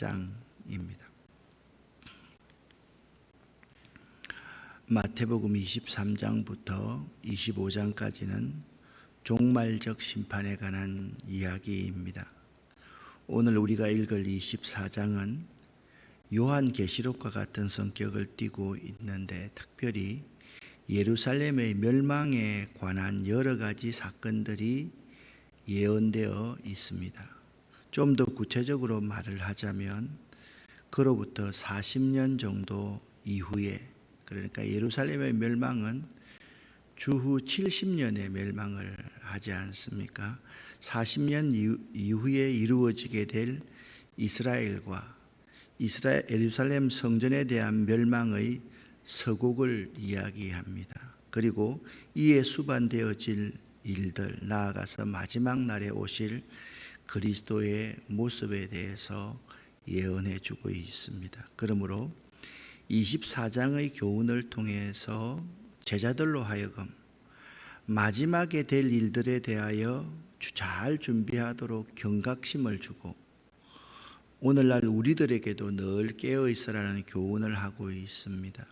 24장입니다. 마태복음 23장부터 25장까지는 종말적 심판에 관한 이야기입니다. 오늘 우리가 읽을 24장은 요한계시록과 같은 성격을 띠고 있는데 특별히 예루살렘의 멸망에 관한 여러 가지 사건들이 예언되어 있습니다. 좀 더 구체적으로 말을 하자면 그로부터 40년 정도 이후에, 그러니까 예루살렘의 멸망은 주후 70년의 멸망을 하지 않습니까? 40년 이후에 이루어지게 될 이스라엘과 예루살렘 성전에 대한 멸망의 서곡을 이야기합니다. 그리고 이에 수반되어질 일들, 나아가서 마지막 날에 오실 그리스도의 모습에 대해서 예언해 주고 있습니다. 그러므로 24장의 교훈을 통해서 제자들로 하여금 마지막에 될 일들에 대하여 잘 준비하도록 경각심을 주고 오늘날 우리들에게도 늘 깨어 있으라는 교훈을 하고 있습니다.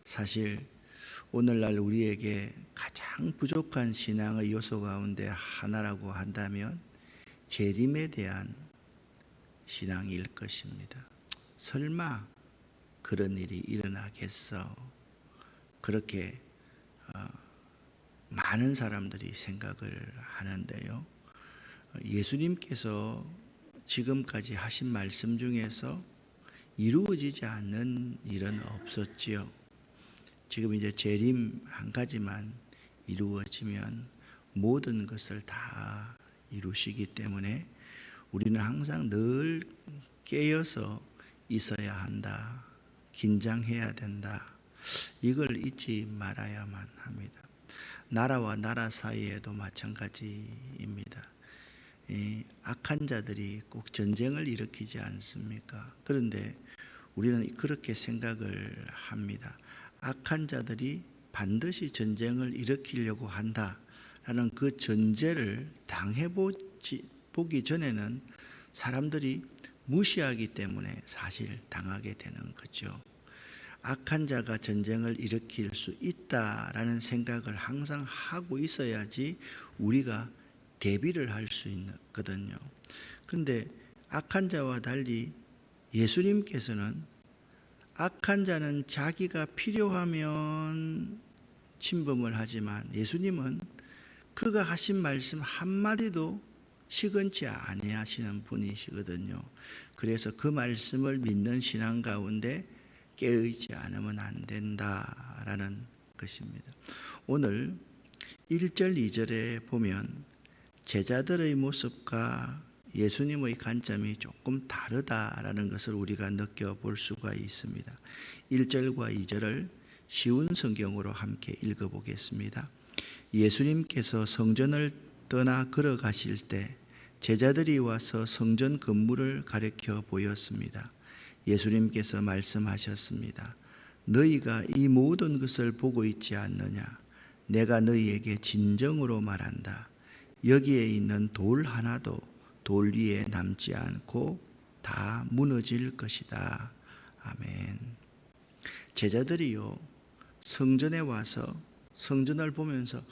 사실 오늘날 우리에게 가장 부족한 신앙의 요소 가운데 하나라고 한다면 재림에 대한 신앙일 것입니다. 설마 그런 일이 일어나겠어? 그렇게 많은 사람들이 생각을 하는데요. 예수님께서 지금까지 하신 말씀 중에서 이루어지지 않는 일은 없었지요. 지금 이제 재림 한 가지만 이루어지면 모든 것을 다 이루시기 때문에 우리는 항상 늘 깨어서 있어야 한다. 긴장해야 된다. 이걸 잊지 말아야만 합니다. 나라와 나라 사이에도 마찬가지입니다. 악한 자들이 꼭 전쟁을 일으키지 않습니까? 그런데 우리는 그렇게 생각을 합니다. 악한 자들이 반드시 전쟁을 일으키려고 한다라는 그 전제를 당해보기 전에는 사람들이 무시하기 때문에 사실 당하게 되는 거죠. 악한 자가 전쟁을 일으킬 수 있다라는 생각을 항상 하고 있어야지 우리가 대비를 할 수 있거든요. 그런데 악한 자와 달리 예수님께서는 악한 자는 자기가 필요하면 침범을 하지만 예수님은 그가 하신 말씀 한마디도 시건치 아니하시는 분이시거든요. 그래서 그 말씀을 믿는 신앙 가운데 깨어있지 않으면 안 된다라는 것입니다. 오늘 1절 2절에 보면 제자들의 모습과 예수님의 관점이 조금 다르다라는 것을 우리가 느껴볼 수가 있습니다. 1절과 2절을 쉬운 성경으로 함께 읽어보겠습니다. 예수님께서 성전을 떠나 걸어가실 때 제자들이 와서 성전 건물을 가리켜 보였습니다. 예수님께서 말씀하셨습니다. 너희가 이 모든 것을 보고 있지 않느냐? 내가 너희에게 진정으로 말한다. 여기에 있는 돌 하나도 돌 위에 남지 않고 다 무너질 것이다. 아멘. 제자들이요, 성전에 와서 성전을 보면서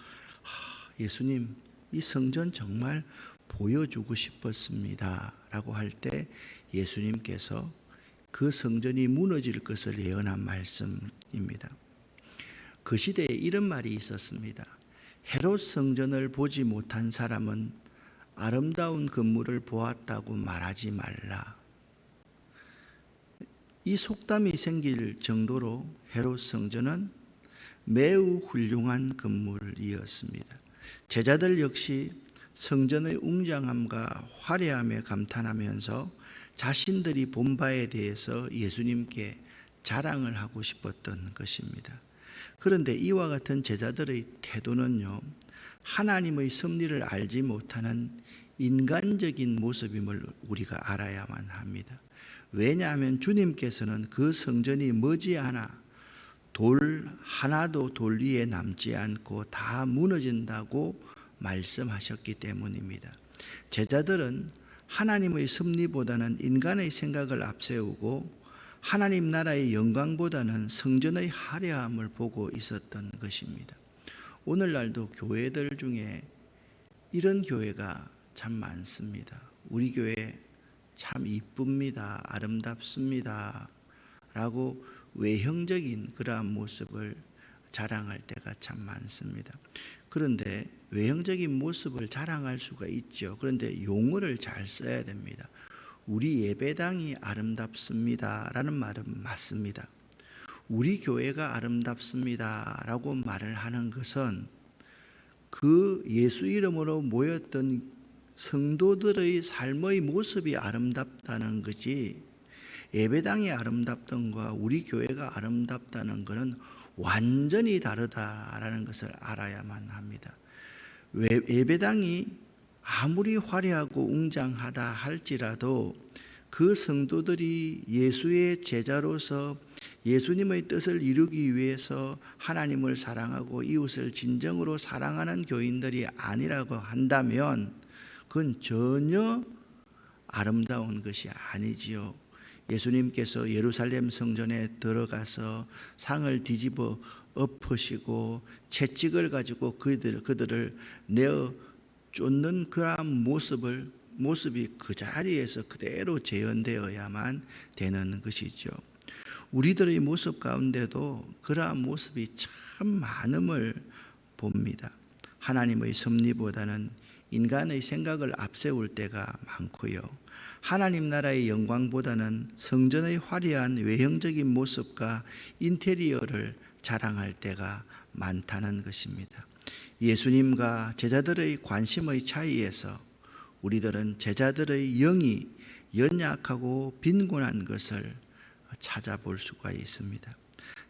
예수님, 이 성전 정말 보여주고 싶었습니다 라고 할 때 예수님께서 그 성전이 무너질 것을 예언한 말씀입니다. 그 시대에 이런 말이 있었습니다. 헤롯 성전을 보지 못한 사람은 아름다운 건물을 보았다고 말하지 말라. 이 속담이 생길 정도로 헤롯 성전은 매우 훌륭한 건물이었습니다. 제자들 역시 성전의 웅장함과 화려함에 감탄하면서 자신들이 본 바에 대해서 예수님께 자랑을 하고 싶었던 것입니다. 그런데 이와 같은 제자들의 태도는요, 하나님의 섭리를 알지 못하는 인간적인 모습임을 우리가 알아야만 합니다. 왜냐하면 주님께서는 그 성전이 머지않아 돌 하나도 돌 위에 남지 않고 다 무너진다고 말씀하셨기 때문입니다. 제자들은 하나님의 섭리보다는 인간의 생각을 앞세우고 하나님 나라의 영광보다는 성전의 화려함을 보고 있었던 것입니다. 오늘날도 교회들 중에 이런 교회가 참 많습니다. 우리 교회 참 이쁩니다. 아름답습니다. 라고 외형적인 그러한 모습을 자랑할 때가 참 많습니다. 그런데 외형적인 모습을 자랑할 수가 있죠. 그런데 용어를 잘 써야 됩니다. 우리 예배당이 아름답습니다 라는 말은 맞습니다. 우리 교회가 아름답습니다 라고 말을 하는 것은 그 예수 이름으로 모였던 성도들의 삶의 모습이 아름답다는 거지, 예배당이 아름답던 것과 우리 교회가 아름답다는 것은 완전히 다르다라는 것을 알아야만 합니다. 예배당이 아무리 화려하고 웅장하다 할지라도 그 성도들이 예수의 제자로서 예수님의 뜻을 이루기 위해서 하나님을 사랑하고 이웃을 진정으로 사랑하는 교인들이 아니라고 한다면 그건 전혀 아름다운 것이 아니지요. 예수님께서 예루살렘 성전에 들어가서 상을 뒤집어 엎으시고 채찍을 가지고 그들을 내어 쫓는 그러한 모습이 그 자리에서 그대로 재현되어야만 되는 것이죠. 우리들의 모습 가운데도 그러한 모습이 참 많음을 봅니다. 하나님의 섭리보다는 인간의 생각을 앞세울 때가 많고요. 하나님 나라의 영광보다는 성전의 화려한 외형적인 모습과 인테리어를 자랑할 때가 많다는 것입니다. 예수님과 제자들의 관심의 차이에서 우리들은 제자들의 영이 연약하고 빈곤한 것을 찾아볼 수가 있습니다.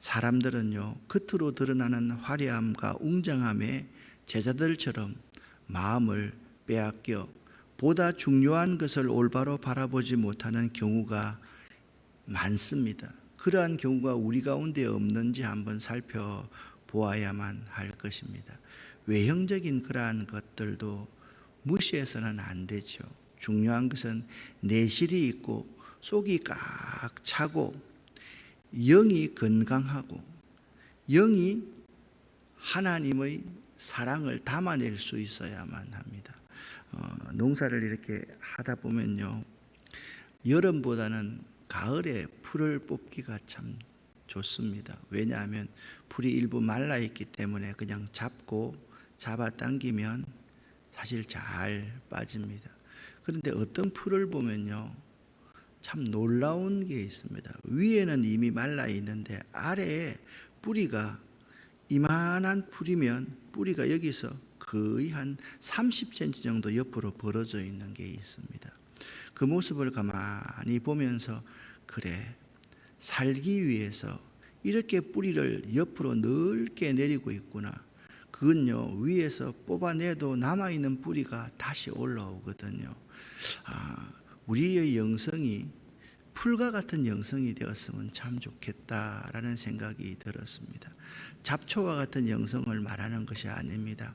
사람들은요, 겉으로 드러나는 화려함과 웅장함에 제자들처럼 마음을 빼앗겨 보다 중요한 것을 올바로 바라보지 못하는 경우가 많습니다. 그러한 경우가 우리 가운데 없는지 한번 살펴보아야만 할 것입니다. 외형적인 그러한 것들도 무시해서는 안 되죠. 중요한 것은 내실이 있고 속이 꽉 차고 영이 건강하고 영이 하나님의 사랑을 담아낼 수 있어야만 합니다. 농사를 이렇게 하다 보면요, 여름보다는 가을에 풀을 뽑기가 참 좋습니다. 왜냐하면 풀이 일부 말라 있기 때문에 그냥 잡아당기면 사실 잘 빠집니다. 그런데 어떤 풀을 보면요, 참 놀라운 게 있습니다. 위에는 이미 말라 있는데 아래에 뿌리가 이만한 풀이면 뿌리가 여기서 거의 한 30cm 정도 옆으로 벌어져 있는 게 있습니다. 그 모습을 가만히 보면서 그래, 살기 위해서 이렇게 뿌리를 옆으로 넓게 내리고 있구나. 그건요, 위에서 뽑아내도 남아있는 뿌리가 다시 올라오거든요. 우리의 영성이 풀과 같은 영성이 되었으면 참 좋겠다라는 생각이 들었습니다. 잡초와 같은 영성을 말하는 것이 아닙니다.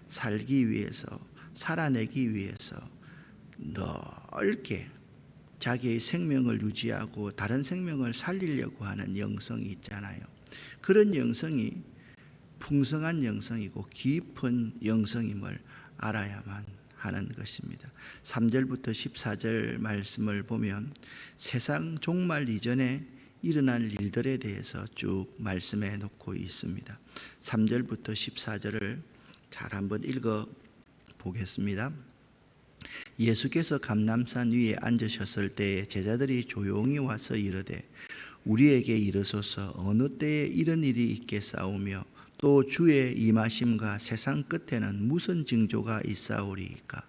살기 위해서, 살아내기 위해서 넓게 자기의 생명을 유지하고 다른 생명을 살리려고 하는 영성이 있잖아요. 그런 영성이 풍성한 영성이고 깊은 영성임을 알아야만 하는 것입니다. 3절부터 14절 말씀을 보면 세상 종말 이전에 일어날 일들에 대해서 쭉 말씀해 놓고 있습니다. 3절부터 14절을 잘 한번 읽어 보겠습니다. 예수께서 감람산 위에 앉으셨을 때에 제자들이 조용히 와서 이르되 우리에게 이르소서 어느 때에 이런 일이 있겠사오며 또 주의 임하심과 세상 끝에는 무슨 징조가 있사오리이까.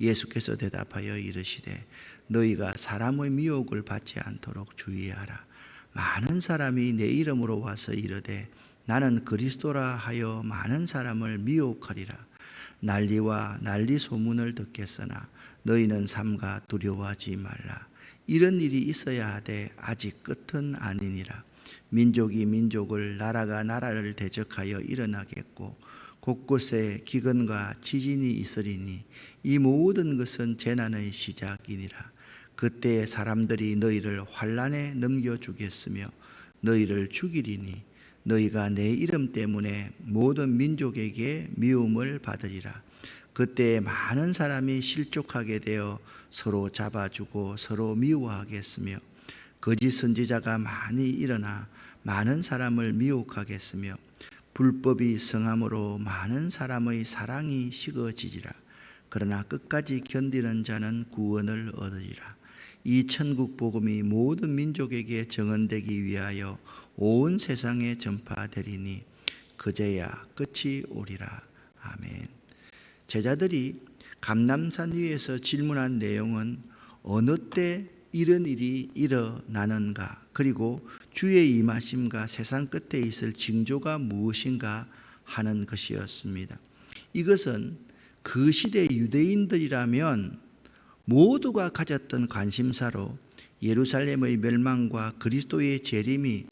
예수께서 대답하여 이르시되 너희가 사람의 미혹을 받지 않도록 주의하라. 많은 사람이 내 이름으로 와서 이르되 나는 그리스도라 하여 많은 사람을 미혹하리라. 난리와 난리 소문을 듣겠으나 너희는 삼가 두려워하지 말라. 이런 일이 있어야 하되 아직 끝은 아니니라. 민족이 민족을 나라가 나라를 대적하여 일어나겠고 곳곳에 기근과 지진이 있으리니 이 모든 것은 재난의 시작이니라. 그때 사람들이 너희를 환난에 넘겨주겠으며 너희를 죽이리니 너희가 내 이름 때문에 모든 민족에게 미움을 받으리라. 그때 많은 사람이 실족하게 되어 서로 잡아주고 서로 미워하겠으며 거짓 선지자가 많이 일어나 많은 사람을 미혹하겠으며 불법이 성함으로 많은 사람의 사랑이 식어지리라. 그러나 끝까지 견디는 자는 구원을 얻으리라. 이 천국 복음이 모든 민족에게 증언되기 위하여 온 세상에 전파되리니 그제야 끝이 오리라. 아멘. 제자들이 감람산 위에서 질문한 내용은 어느 때 이런 일이 일어나는가, 그리고 주의 임하심과 세상 끝에 있을 징조가 무엇인가 하는 것이었습니다. 이것은 그 시대 유대인들이라면 모두가 가졌던 관심사로 예루살렘의 멸망과 그리스도의 재림이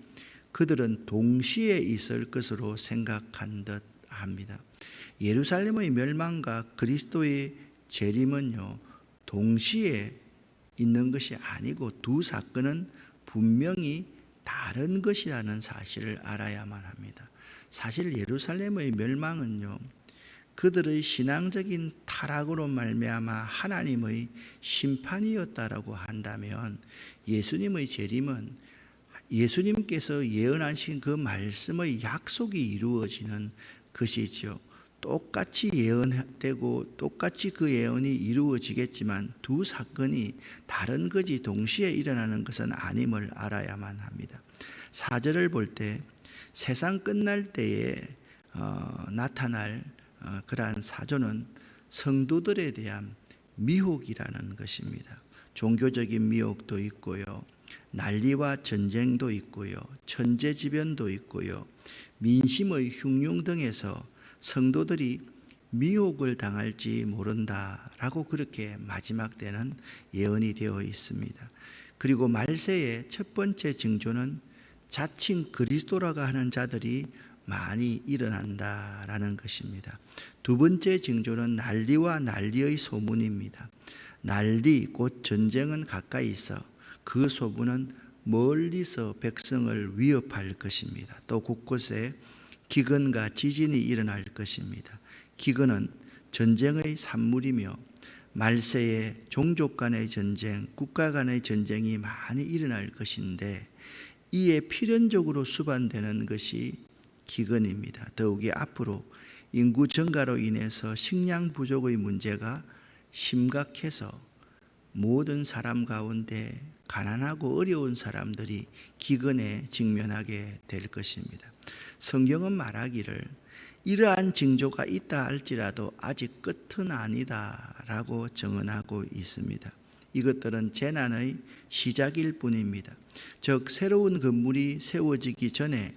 그들은 동시에 있을 것으로 생각한 듯 합니다. 예루살렘의 멸망과 그리스도의 재림은요, 동시에 있는 것이 아니고 두 사건은 분명히 다른 것이라는 사실을 알아야만 합니다. 사실 예루살렘의 멸망은요, 그들의 신앙적인 타락으로 말미암아 하나님의 심판이었다라고 한다면, 예수님의 재림은 예수님께서 예언하신 그 말씀의 약속이 이루어지는 것이죠. 똑같이 예언되고 똑같이 그 예언이 이루어지겠지만 두 사건이 다른 것이 동시에 일어나는 것은 아님을 알아야만 합니다. 4절을 볼 때 세상 끝날 때에 나타날 그러한 사조는 성도들에 대한 미혹이라는 것입니다. 종교적인 미혹도 있고요, 난리와 전쟁도 있고요, 천재지변도 있고요, 민심의 흉흉 등에서 성도들이 미혹을 당할지 모른다라고 그렇게 마지막 때는 예언이 되어 있습니다. 그리고 말세의 첫 번째 징조는 자칭 그리스도라고 하는 자들이 많이 일어난다라는 것입니다. 두 번째 징조는 난리와 난리의 소문입니다. 난리 곧 전쟁은 가까이 있어 그 소문은 멀리서 백성을 위협할 것입니다. 또 곳곳에 기근과 지진이 일어날 것입니다. 기근은 전쟁의 산물이며 말세에 종족 간의 전쟁, 국가 간의 전쟁이 많이 일어날 것인데 이에 필연적으로 수반되는 것이 기근입니다. 더욱이 앞으로 인구 증가로 인해서 식량 부족의 문제가 심각해서 모든 사람 가운데 가난하고 어려운 사람들이 기근에 직면하게 될 것입니다. 성경은 말하기를 이러한 징조가 있다 할지라도 아직 끝은 아니다라고 증언하고 있습니다. 이것들은 재난의 시작일 뿐입니다. 즉 새로운 건물이 세워지기 전에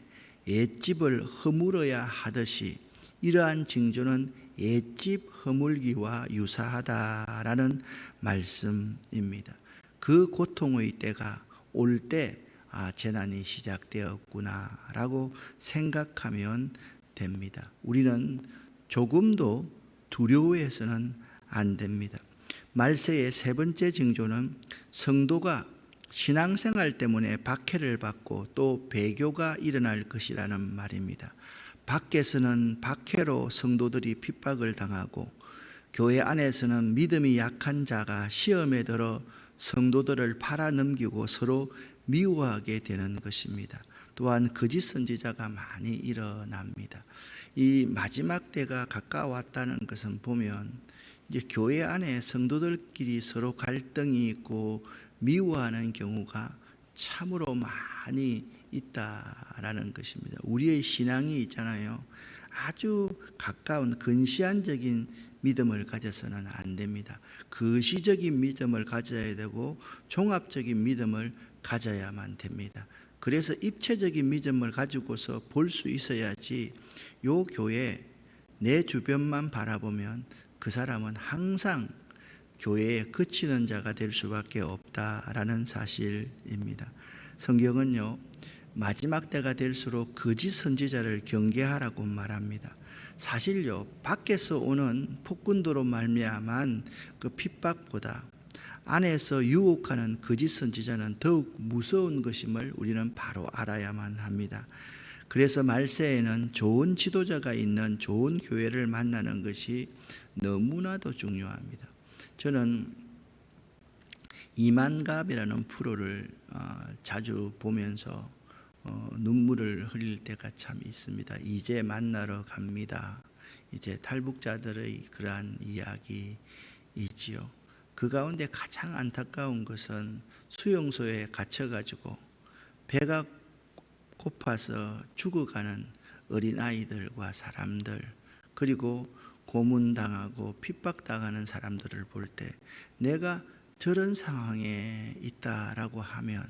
옛집을 허물어야 하듯이 이러한 징조는 옛집 허물기와 유사하다라는 말씀입니다. 그 고통의 때가 올 때 재난이 시작되었구나라고 생각하면 됩니다. 우리는 조금도 두려워해서는 안 됩니다. 말세의 세 번째 징조는 성도가 신앙생활 때문에 박해를 받고 또 배교가 일어날 것이라는 말입니다. 밖에서는 박해로 성도들이 핍박을 당하고 교회 안에서는 믿음이 약한 자가 시험에 들어 성도들을 팔아넘기고 서로 미워하게 되는 것입니다. 또한 거짓 선지자가 많이 일어납니다. 이 마지막 때가 가까웠다는 것은 보면 이제 교회 안에 성도들끼리 서로 갈등이 있고 미워하는 경우가 참으로 많이 있다라는 것입니다. 우리의 신앙이 있잖아요. 아주 가까운 근시안적인 믿음을 가져서는 안 됩니다. 거시적인 믿음을 가져야 되고 종합적인 믿음을 가져야만 됩니다. 그래서 입체적인 믿음을 가지고서 볼 수 있어야지 요 교회 내 주변만 바라보면 그 사람은 항상 교회에 그치는 자가 될 수밖에 없다라는 사실입니다. 성경은요, 마지막 때가 될수록 거짓 선지자를 경계하라고 말합니다. 사실요, 밖에서 오는 폭군도로 말미암은 그 핍박보다 안에서 유혹하는 거짓 선지자는 더욱 무서운 것임을 우리는 바로 알아야만 합니다. 그래서 말세에는 좋은 지도자가 있는 좋은 교회를 만나는 것이 너무나도 중요합니다. 저는 이만갑이라는 프로를 자주 보면서 눈물을 흘릴 때가 참 있습니다. 이제 만나러 갑니다. 이제 탈북자들의 그러한 이야기이지요. 그 가운데 가장 안타까운 것은 수용소에 갇혀가지고 배가 고파서 죽어가는 어린아이들과 사람들, 그리고 고문당하고 핍박당하는 사람들을 볼 때 내가 저런 상황에 있다라고 하면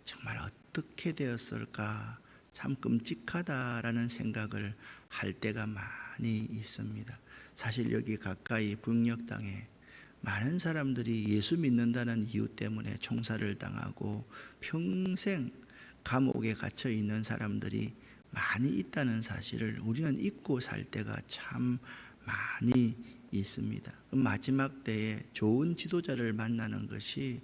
정말 어떻게 되었을까, 참 끔찍하다라는 생각을 할 때가 많이 있습니다. 사실 여기 가까이 북녘땅에 많은 사람들이 예수 믿는다는 이유 때문에 총살을 당하고 평생 감옥에 갇혀 있는 사람들이 많이 있다는 사실을 우리는 잊고 살 때가 참 많이 있습니다. 마지막 때에 좋은 지도자를 만나는 것이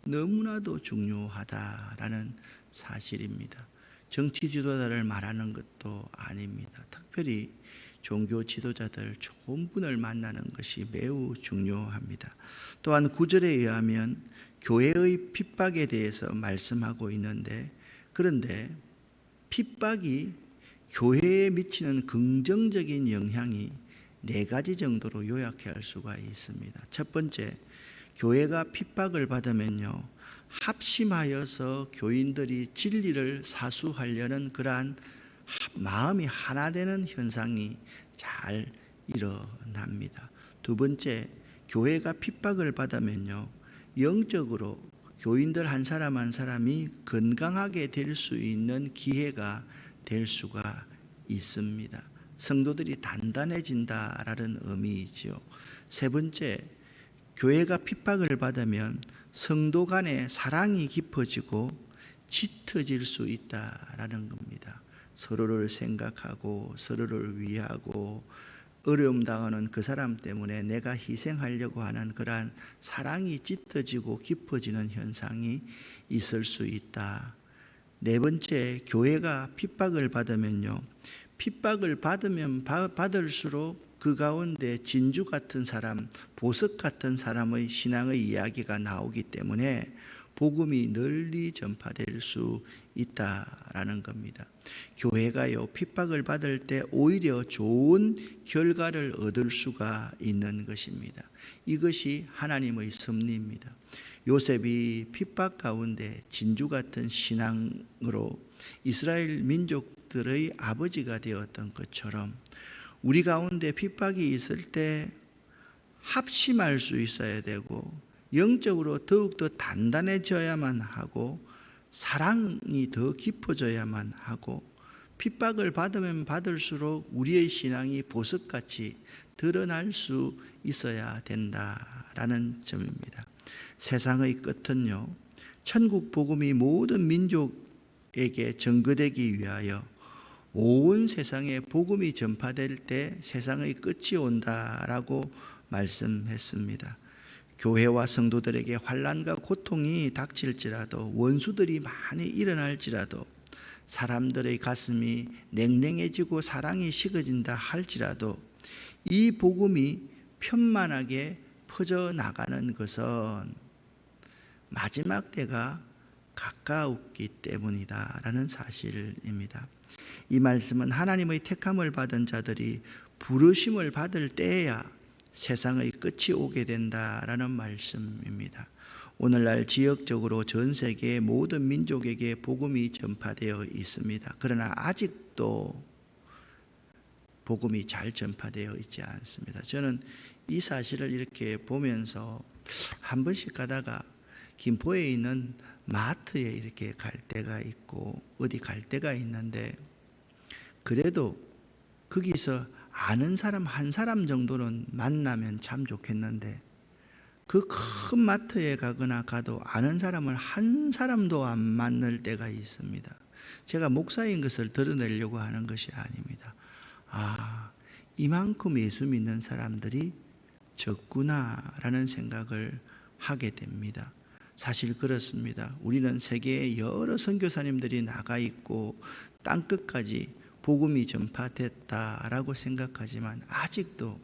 너무나도 중요하다라는 사실입니다. 정치 지도자를 말하는 것도 아닙니다. 특별히 종교 지도자들, 좋은 분을 만나는 것이 매우 중요합니다. 또한 9절에 의하면 교회의 핍박에 대해서 말씀하고 있는데, 그런데 핍박이 교회에 미치는 긍정적인 영향이 4가지 정도로 요약할 수가 있습니다. 첫 번째, 교회가 핍박을 받으면요, 합심하여서 교인들이 진리를 사수하려는 그러한 마음이 하나 되는 현상이 잘 일어납니다. 두 번째, 교회가 핍박을 받으면요, 영적으로 교인들 한 사람 한 사람이 건강하게 될 수 있는 기회가 될 수가 있습니다. 성도들이 단단해진다라는 의미이지요. 세 번째, 교회가 핍박을 받으면 성도 간의 사랑이 깊어지고 짙어질 수 있다라는 겁니다. 서로를 생각하고 서로를 위하고 어려움 당하는 그 사람 때문에 내가 희생하려고 하는 그러한 사랑이 짙어지고 깊어지는 현상이 있을 수 있다. 네 번째, 교회가 핍박을 받으면요, 핍박을 받으면 받을수록 그 가운데 진주 같은 사람, 보석 같은 사람의 신앙의 이야기가 나오기 때문에 복음이 널리 전파될 수 있다라는 겁니다. 교회가요, 핍박을 받을 때 오히려 좋은 결과를 얻을 수가 있는 것입니다. 이것이 하나님의 섭리입니다. 요셉이 핍박 가운데 진주 같은 신앙으로 이스라엘 민족들의 아버지가 되었던 것처럼 우리 가운데 핍박이 있을 때 합심할 수 있어야 되고 영적으로 더욱더 단단해져야만 하고 사랑이 더 깊어져야만 하고 핍박을 받으면 받을수록 우리의 신앙이 보석같이 드러날 수 있어야 된다라는 점입니다. 세상의 끝은요, 천국 복음이 모든 민족에게 전거되기 위하여 온 세상에 복음이 전파될 때 세상의 끝이 온다라고 말씀했습니다. 교회와 성도들에게 환난과 고통이 닥칠지라도, 원수들이 많이 일어날지라도, 사람들의 가슴이 냉랭해지고 사랑이 식어진다 할지라도 이 복음이 편만하게 퍼져나가는 것은 마지막 때가 가까웠기 때문이다라는 사실입니다. 이 말씀은 하나님의 택함을 받은 자들이 부르심을 받을 때에야 세상의 끝이 오게 된다라는 말씀입니다. 오늘날 지역적으로 전 세계의 모든 민족에게 복음이 전파되어 있습니다. 그러나 아직도 복음이 잘 전파되어 있지 않습니다. 저는 이 사실을 이렇게 보면서 한 번씩 가다가 김포에 있는 마트에 이렇게 갈 때가 있고 어디 갈 때가 있는데, 그래도 거기서 아는 사람 한 사람 정도는 만나면 참 좋겠는데 그 큰 마트에 가거나 가도 아는 사람을 한 사람도 안 만날 때가 있습니다. 제가 목사인 것을 드러내려고 하는 것이 아닙니다. 이만큼 예수 믿는 사람들이 적구나라는 생각을 하게 됩니다. 사실 그렇습니다. 우리는 세계에 여러 선교사님들이 나가 있고 땅끝까지 복음이 전파됐다라고 생각하지만 아직도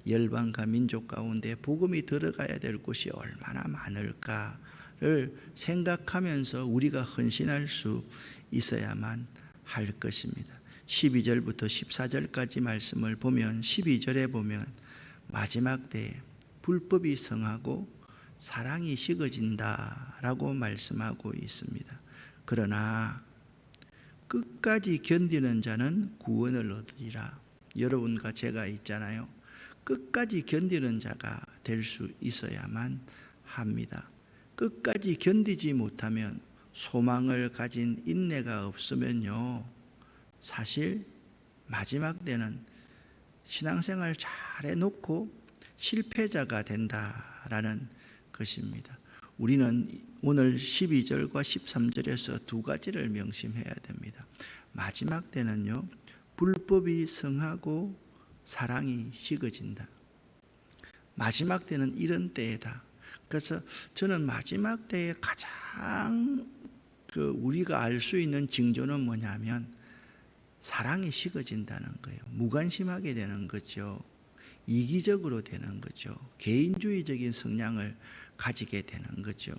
열방과 민족 가운데 복음이 들어가야 될 곳이 얼마나 많을까를 생각하면서 우리가 헌신할 수 있어야만 할 것입니다. 12절부터 14절까지 말씀을 보면 12절에 보면 마지막 때에 불법이 성하고 사랑이 식어진다라고 말씀하고 있습니다. 그러나 끝까지 견디는 자는 구원을 얻으리라. 여러분과 제가 있잖아요. 끝까지 견디는 자가 될 수 있어야만 합니다. 끝까지 견디지 못하면 소망을 가진 인내가 없으면요, 사실 마지막 때는 신앙생활 잘 해놓고 실패자가 된다라는 것입니다. 우리는 오늘 12절과 13절에서 두 가지를 명심해야 됩니다. 마지막 때는요, 불법이 성하고 사랑이 식어진다. 마지막 때는 이런 때이다. 그래서 저는 마지막 때에 가장 우리가 알 수 있는 징조는 뭐냐면 사랑이 식어진다는 거예요. 무관심하게 되는 거죠. 이기적으로 되는 거죠. 개인주의적인 성향을 가지게 되는 거죠.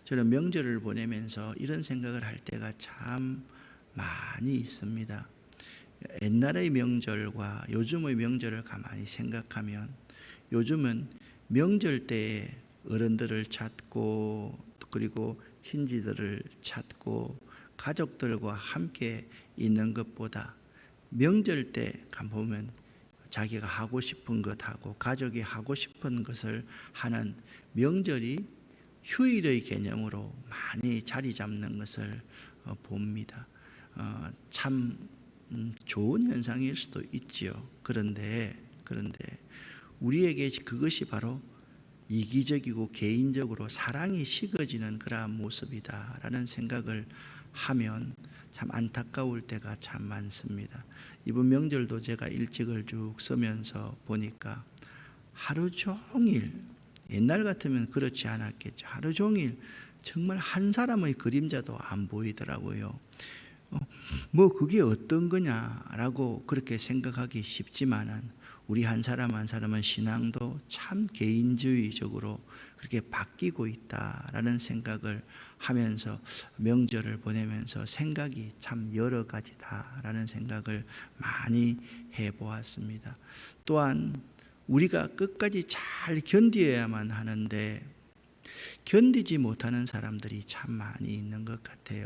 저는 명절을 보내면서 이런 생각을 할 때가 참 많이 있습니다. 옛날의 명절과 요즘의 명절을 가만히 생각하면 요즘은 명절 때에 어른들을 찾고 그리고 친지들을 찾고 가족들과 함께 있는 것보다 명절 때 가보면 자기가 하고 싶은 것하고 가족이 하고 싶은 것을 하는 명절이 휴일의 개념으로 많이 자리 잡는 것을 봅니다. 참 좋은 현상일 수도 있지요. 그런데 우리에게 그것이 바로 이기적이고 개인적으로 사랑이 식어지는 그러한 모습이다라는 생각을 하면 참 안타까울 때가 참 많습니다. 이번 명절도 제가 일찍을 쭉 서면서 보니까 하루 종일, 옛날 같으면 그렇지 않았겠죠. 하루 종일 정말 한 사람의 그림자도 안 보이더라고요. 뭐 그게 어떤 거냐라고 그렇게 생각하기 쉽지만은 우리 한 사람 한 사람은 신앙도 참 개인주의적으로 그렇게 바뀌고 있다라는 생각을 하면서 명절을 보내면서 생각이 참 여러 가지다라는 생각을 많이 해보았습니다. 또한 우리가 끝까지 잘 견디어야만 하는데 견디지 못하는 사람들이 참 많이 있는 것 같아요.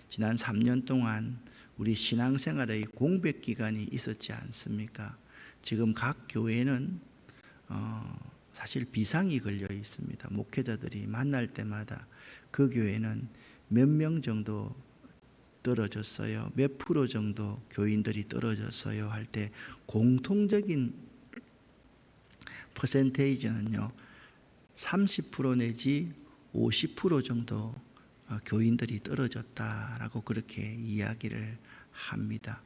지난 3년 동안 우리 신앙생활의 공백 기간이 있었지 않습니까? 지금 각 교회는 사실 비상이 걸려 있습니다. 목회자들이 만날 때마다 그 교회는 몇 명 정도 떨어졌어요, 몇 프로 정도 교인들이 떨어졌어요 할 때 공통적인 퍼센테이지는요 30% 내지 50% 정도 교인들이 떨어졌다라고 그렇게 이야기를 합니다.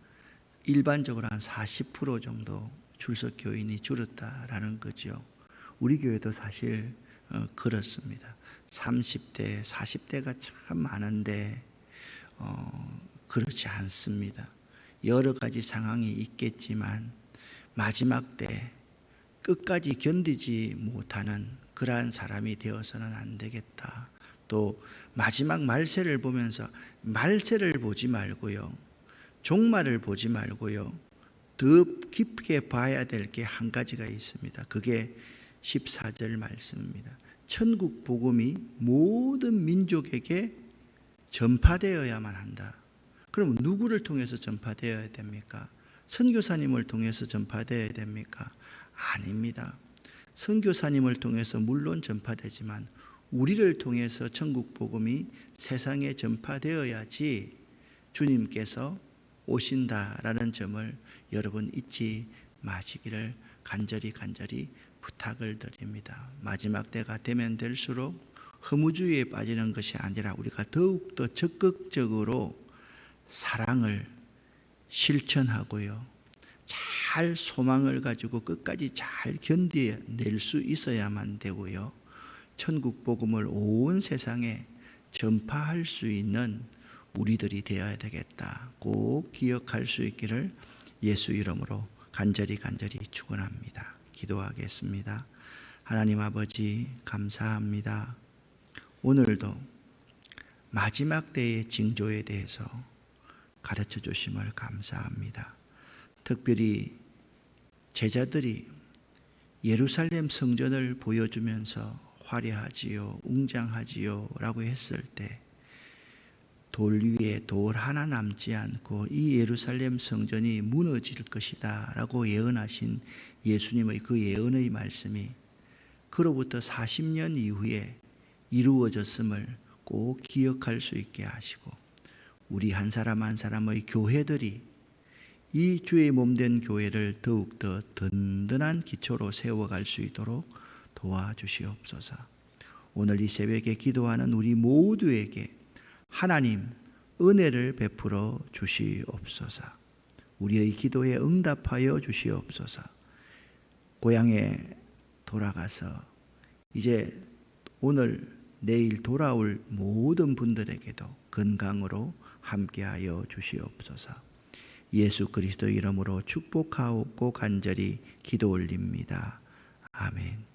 일반적으로 한 40% 정도 출석 교인이 줄었다라는 거죠. 우리 교회도 사실 그렇습니다. 30대, 40대가 참 많은데 그렇지 않습니다. 여러 가지 상황이 있겠지만 마지막 때 끝까지 견디지 못하는 그러한 사람이 되어서는 안 되겠다. 또 마지막 말세를 보면서 말세를 보지 말고요, 종말을 보지 말고요, 더 깊게 봐야 될 게 한 가지가 있습니다. 그게 14절 말씀입니다. 천국 복음이 모든 민족에게 전파되어야만 한다. 그럼 누구를 통해서 전파되어야 됩니까? 선교사님을 통해서 전파되어야 됩니까? 아닙니다. 선교사님을 통해서 물론 전파되지만 우리를 통해서 천국 복음이 세상에 전파되어야지 주님께서 오신다라는 점을 여러분 잊지 마시기를 간절히 부탁을 드립니다. 마지막 때가 되면 될수록 허무주의에 빠지는 것이 아니라 우리가 더욱더 적극적으로 사랑을 실천하고요, 잘 잘 소망을 가지고 끝까지 잘 견뎌낼 수 있어야만 되고요. 천국 복음을 온 세상에 전파할 수 있는 우리들이 되어야 되겠다. 꼭 기억할 수 있기를 예수 이름으로 간절히 축원합니다. 기도하겠습니다. 하나님 아버지 감사합니다. 오늘도 마지막 때의 징조에 대해서 가르쳐 주심을 감사합니다. 특별히 제자들이 예루살렘 성전을 보여주면서 화려하지요, 웅장하지요 라고 했을 때 돌 위에 돌 하나 남지 않고 이 예루살렘 성전이 무너질 것이다 라고 예언하신 예수님의 그 예언의 말씀이 그로부터 40년 이후에 이루어졌음을 꼭 기억할 수 있게 하시고 우리 한 사람 한 사람의 교회들이 이 주의 몸된 교회를 더욱더 든든한 기초로 세워갈 수 있도록 도와주시옵소서. 오늘 이 새벽에 기도하는 우리 모두에게 하나님 은혜를 베풀어 주시옵소서. 우리의 기도에 응답하여 주시옵소서. 고향에 돌아가서 이제 오늘 내일 돌아올 모든 분들에게도 건강으로 함께하여 주시옵소서. 예수 그리스도 이름으로 축복하옵고 간절히 기도 올립니다. 아멘.